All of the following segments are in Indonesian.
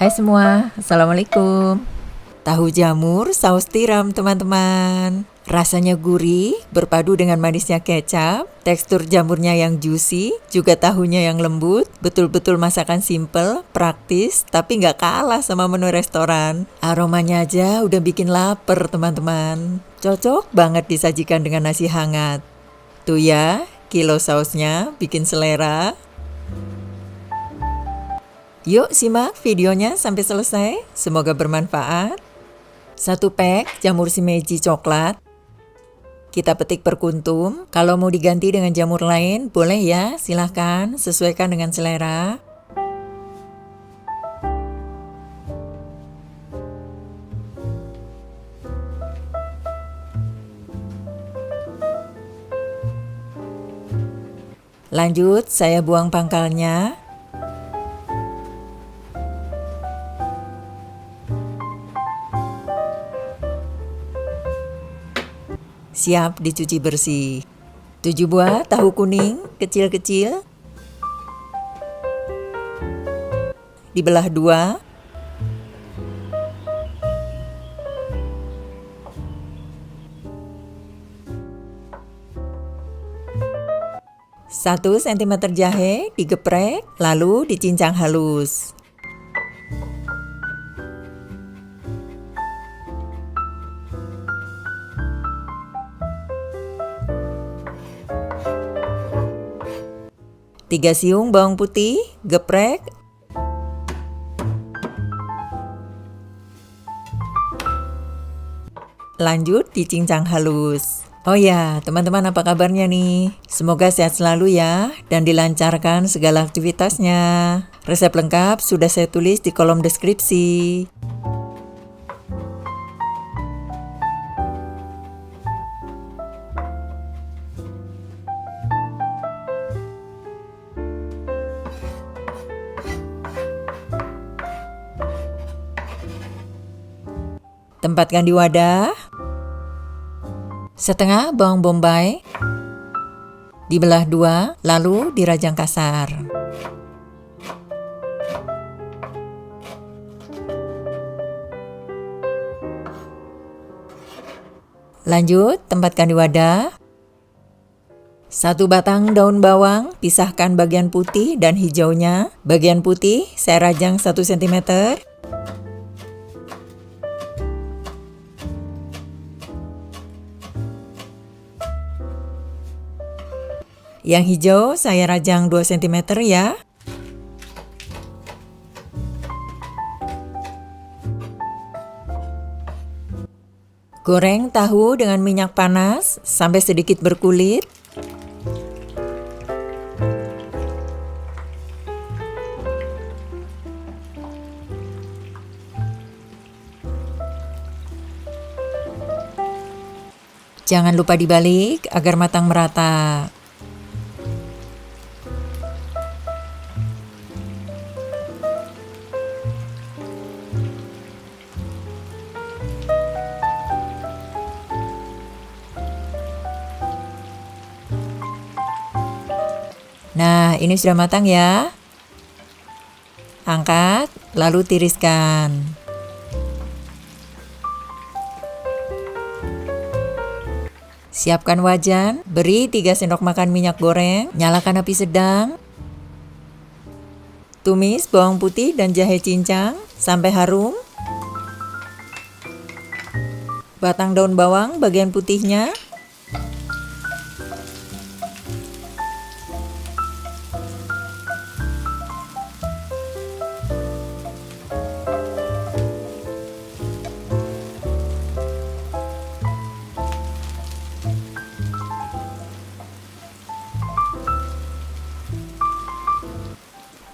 Hai semua, Assalamualaikum. Tahu jamur saus tiram teman-teman. Rasanya gurih, berpadu dengan manisnya kecap, tekstur jamurnya yang juicy, juga tahunya yang lembut, betul-betul masakan simple, praktis, tapi nggak kalah sama menu restoran. Aromanya aja udah bikin lapar teman-teman. Cocok banget disajikan dengan nasi hangat. Tuh ya, kilo sausnya bikin selera. Yuk simak videonya sampai selesai, semoga bermanfaat. 1 pack jamur shimeji coklat. Kita petik per kuntum, kalau mau diganti dengan jamur lain boleh ya, silahkan, sesuaikan dengan selera. Lanjut, saya buang pangkalnya. Siap dicuci bersih. 7 buah tahu kuning kecil-kecil. Dibelah 2. 1 cm jahe digeprek, lalu dicincang halus. Tiga siung bawang putih, geprek. Lanjut dicincang halus. Oh ya, teman-teman apa kabarnya nih? Semoga sehat selalu ya, dan dilancarkan segala aktivitasnya. Resep lengkap sudah saya tulis di kolom deskripsi. Tempatkan di wadah. Setengah bawang bombay dibelah 2, lalu dirajang kasar. Lanjut, tempatkan di wadah. 1 batang daun bawang, pisahkan bagian putih dan hijaunya. Bagian putih saya rajang 1 cm. Yang hijau saya rajang 2 cm ya. Goreng tahu dengan minyak panas sampai sedikit berkulit. Jangan lupa dibalik agar matang merata. Nah, ini sudah matang ya. Angkat, lalu tiriskan. Siapkan wajan, beri 3 sendok makan minyak goreng, nyalakan api sedang. Tumis bawang putih dan jahe cincang sampai harum. Batang daun bawang bagian putihnya.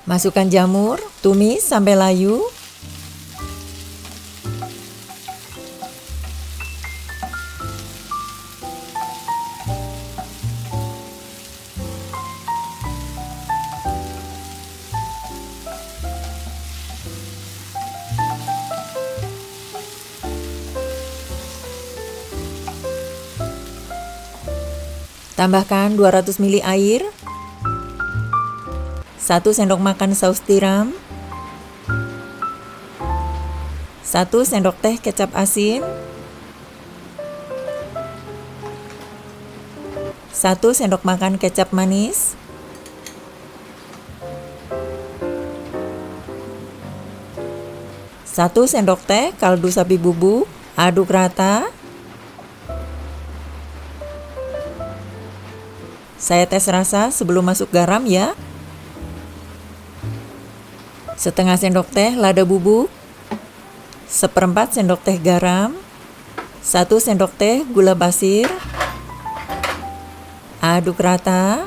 Masukkan jamur, tumis sampai layu. Tambahkan 200 ml air. 1 sendok makan saus tiram, 1 sendok teh kecap asin, 1 sendok makan kecap manis, 1 sendok teh kaldu sapi bubuk, aduk rata. Saya tes rasa sebelum masuk garam ya. Setengah sendok teh lada bubuk, 1/4 sendok teh garam, 1 sendok teh gula pasir. Aduk rata.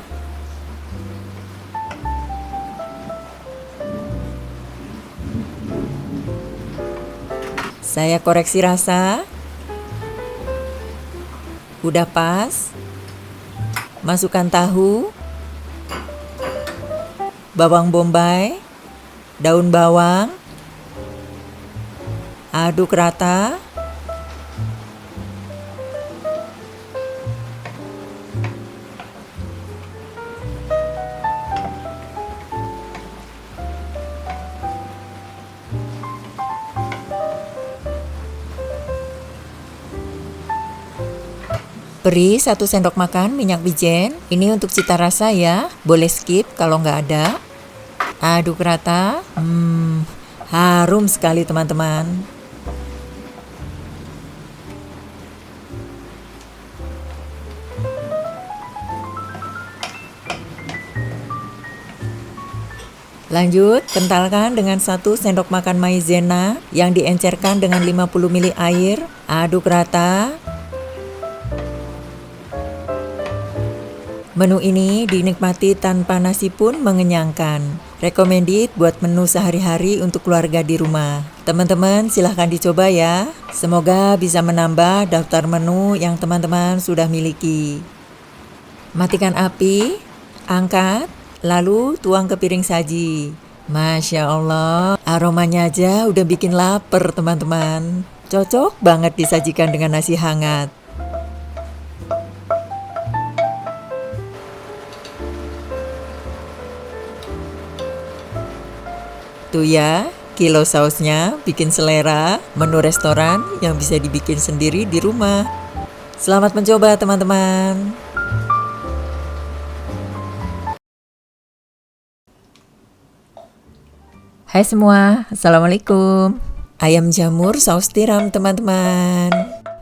Saya koreksi rasa. Udah pas. Masukkan tahu, bawang bombay, daun bawang. Aduk rata. Beri 1 sendok makan minyak wijen. Ini untuk cita rasa ya. Boleh skip kalau nggak ada. Aduk rata. Harum sekali teman-teman. Lanjut, kentalkan dengan 1 sendok makan maizena yang diencerkan dengan 50 ml air. Aduk rata. Menu ini dinikmati tanpa nasi pun mengenyangkan. Recommended buat menu sehari-hari untuk keluarga di rumah. Teman-teman silahkan dicoba ya. Semoga bisa menambah daftar menu yang teman-teman sudah miliki. Matikan api, angkat, lalu tuang ke piring saji. Masya Allah, aromanya aja udah bikin lapar teman-teman. Cocok banget disajikan dengan nasi hangat. Tuh ya, kilo sausnya bikin selera, menu restoran yang bisa dibikin sendiri di rumah. Selamat mencoba teman-teman. Hai semua, Assalamualaikum. Ayam jamur saus tiram teman-teman.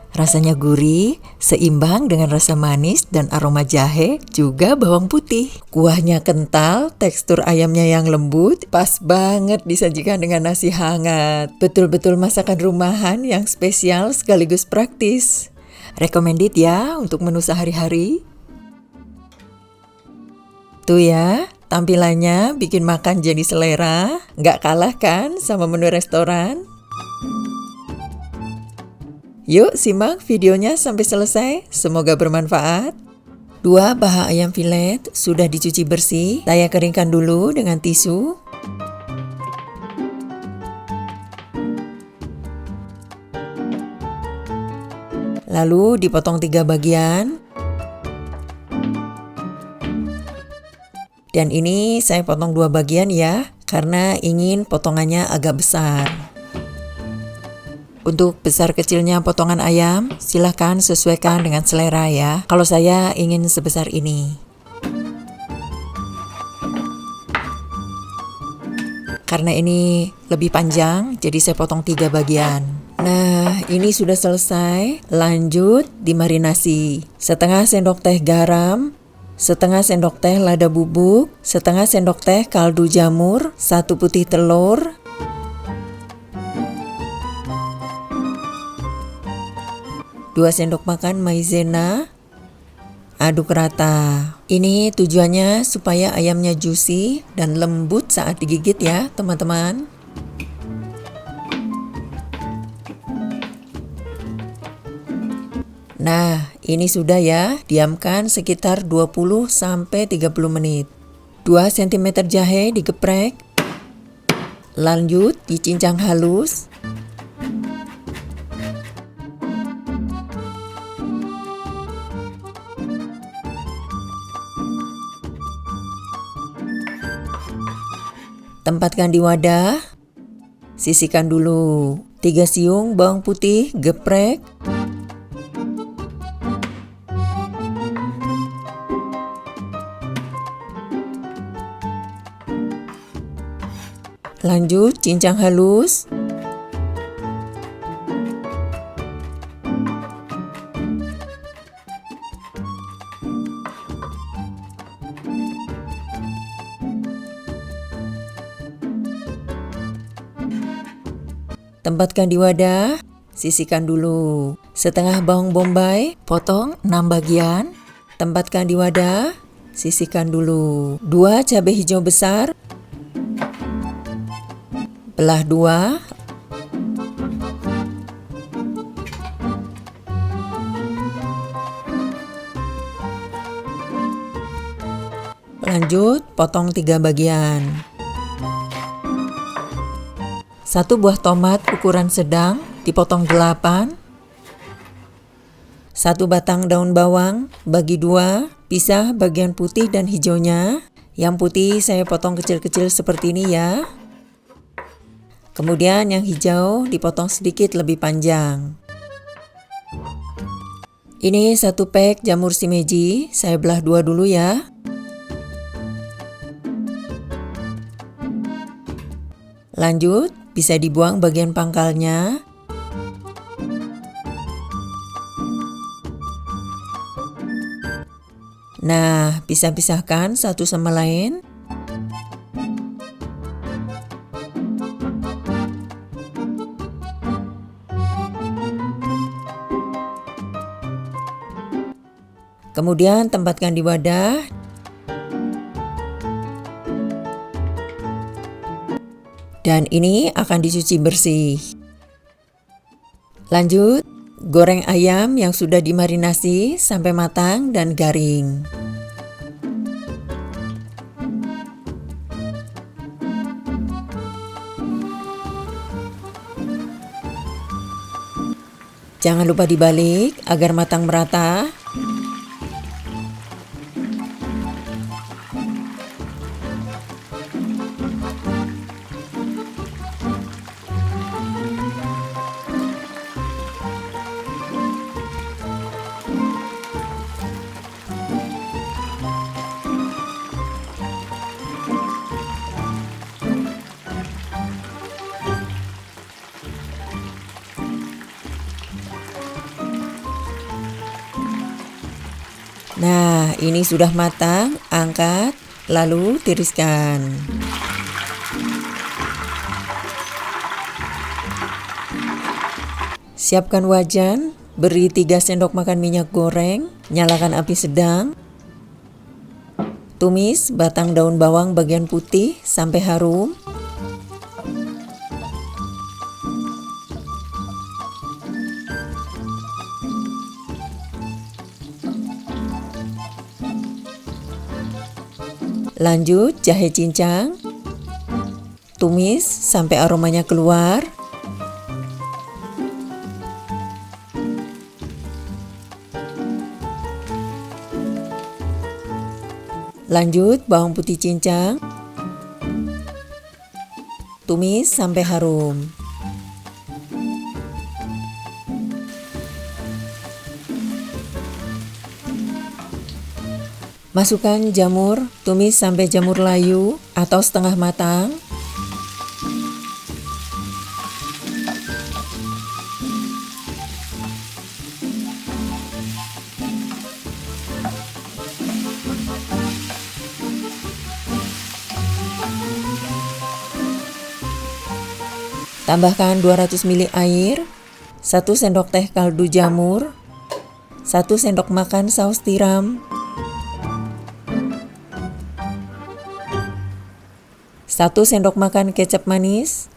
Rasanya gurih, seimbang dengan rasa manis dan aroma jahe, juga bawang putih. Kuahnya kental, tekstur ayamnya yang lembut, pas banget disajikan dengan nasi hangat. Betul-betul masakan rumahan yang spesial sekaligus praktis. Recommended ya untuk menu sehari-hari. Tuh ya, tampilannya bikin makan jadi selera. Nggak kalah kan sama menu restoran? Yuk simak videonya sampai selesai, semoga bermanfaat. 2 paha ayam filet sudah dicuci bersih, saya keringkan dulu dengan tisu. Lalu dipotong 3 bagian. Dan ini saya potong 2 bagian ya, karena ingin potongannya agak besar. Untuk besar kecilnya potongan ayam, silahkan sesuaikan dengan selera ya. Kalau saya ingin sebesar ini. Karena ini lebih panjang, jadi saya potong 3 bagian. Nah, ini sudah selesai. Lanjut dimarinasi. Setengah sendok teh garam, setengah sendok teh lada bubuk, setengah sendok teh kaldu jamur, 1 putih telur, 2 sendok makan maizena. Aduk rata. Ini tujuannya supaya ayamnya juicy dan lembut saat digigit ya teman-teman. Nah, ini sudah ya, diamkan sekitar 20-30 menit. 2 cm jahe digeprek. Lanjut dicincang halus. Tempatkan di wadah, sisihkan dulu. 3 siung bawang putih geprek, lanjut cincang halus, tempatkan di wadah, sisihkan dulu. Setengah bawang bombay, potong 6 bagian, tempatkan di wadah, sisihkan dulu. 2 cabai hijau besar, belah 2. Lanjut, potong 3 bagian. 1 buah tomat ukuran sedang, dipotong 8. 1 batang daun bawang, bagi 2, pisah bagian putih dan hijaunya. Yang putih saya potong kecil-kecil seperti ini ya. Kemudian yang hijau dipotong sedikit lebih panjang. Ini 1 pack jamur shimeji, saya belah 2 dulu ya. Lanjut, bisa dibuang bagian pangkalnya. Nah, pisah-pisahkan satu sama lain. Kemudian tempatkan di wadah. Dan ini akan dicuci bersih. Lanjut, goreng ayam yang sudah dimarinasi sampai matang dan garing. Jangan lupa dibalik agar matang merata. Nah, ini sudah matang, angkat, lalu tiriskan. Siapkan wajan, beri 3 sendok makan minyak goreng, nyalakan api sedang. Tumis batang daun bawang bagian putih sampai harum. Lanjut, jahe cincang. Tumis sampai aromanya keluar. Lanjut, bawang putih cincang. Tumis sampai harum. Masukkan jamur, tumis sampai jamur layu atau setengah matang. Tambahkan 200 ml air, 1 sendok teh kaldu jamur, 1 sendok makan saus tiram, 1 sendok makan kecap manis,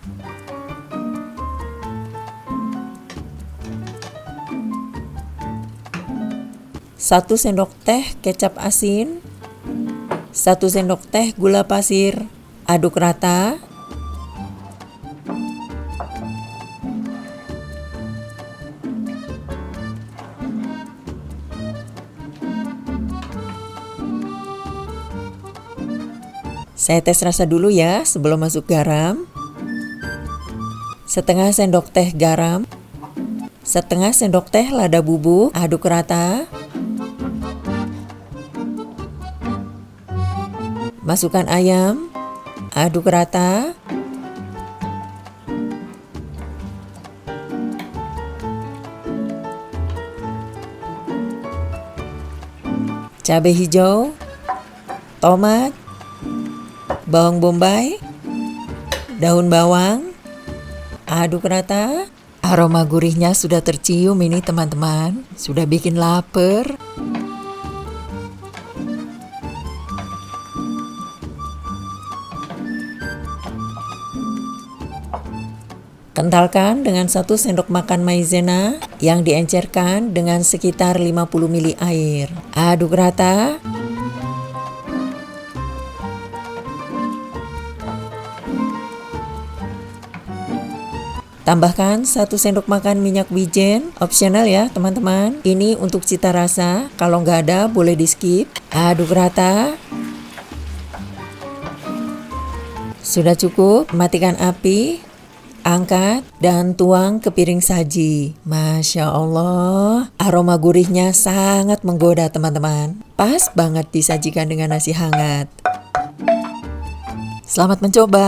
1 sendok teh kecap asin, 1 sendok teh gula pasir. Aduk rata. Saya tes rasa dulu ya sebelum masuk garam. setengah sendok teh garam, setengah sendok teh lada bubuk, aduk rata. Masukkan ayam, aduk rata. Cabai hijau, tomat, bawang bombay, daun bawang, aduk rata. Aroma gurihnya sudah tercium ini teman-teman, sudah bikin lapar. Kentalkan dengan 1 sendok makan maizena yang diencerkan dengan sekitar 50 ml air. Aduk rata. Tambahkan 1 sendok makan minyak wijen, opsional ya teman-teman. Ini untuk cita rasa, kalau nggak ada boleh di skip. Aduk rata. Sudah cukup, matikan api. Angkat dan tuang ke piring saji. Masya Allah, aroma gurihnya sangat menggoda teman-teman. Pas banget disajikan dengan nasi hangat. Selamat mencoba.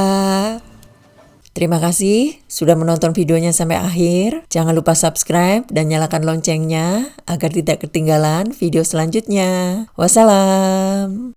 Terima kasih sudah menonton videonya sampai akhir. Jangan lupa subscribe dan nyalakan loncengnya agar tidak ketinggalan video selanjutnya. Wassalam.